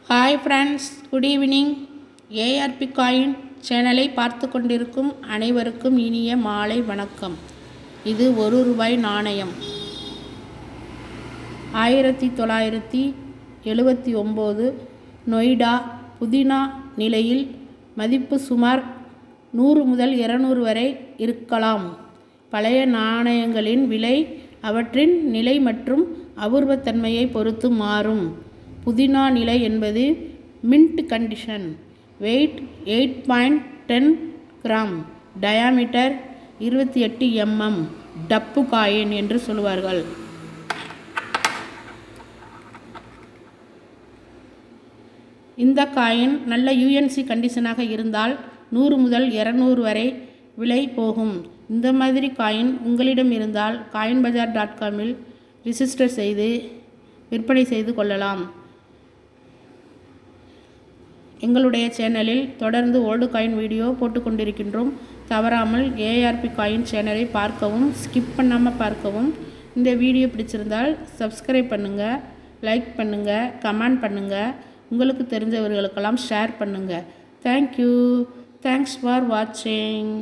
Hi friends, good evening. ARP coin சேனலை பார்த்து கொண்டிருக்கும் அனைவருக்கும் இனிய மாலை வணக்கம். இது ₹1 நாணயம். 1979 நொய்டா புதினா நிலையில் மதிப்பு சுமார் 100 முதல் 200 வரை இருக்கலாம். பழைய நாணயங்களின் விலை அவற்றின் நிலை மற்றும் அபூர்வத்தன்மையை பொறுத்து மாறும். புதினா நிலை என்பது mint condition, weight 8.10 gram, diameter 28 mm, டப்பு காயின் என்று சொல்வார்கள். இந்த காயின் நல்ல யூஎன்சி கண்டிஷனாக இருந்தால் 100 முதல் 200 வரை விலை போகும். இந்த மாதிரி காயின் உங்களிடம் இருந்தால் coinbazaar.com இல் ரிஜிஸ்டர் செய்து விற்பனை செய்து கொள்ளலாம். எங்களுடைய சேனலில் தொடர்ந்து ஓல்டு காயின் வீடியோ போட்டுக்கொண்டிருக்கின்றோம். தவறாமல் ஏஆர்பி காயின் சேனலை பார்க்கவும், ஸ்கிப் பண்ணாமல் பார்க்கவும். இந்த வீடியோ பிடிச்சிருந்தால் சப்ஸ்கிரைப் பண்ணுங்கள், லைக் பண்ணுங்கள், கமெண்ட் பண்ணுங்கள், உங்களுக்கு தெரிஞ்சவர்களுக்கெல்லாம் ஷேர் பண்ணுங்கள். தேங்க்யூ. தேங்க்ஸ் ஃபார் வாட்சிங்.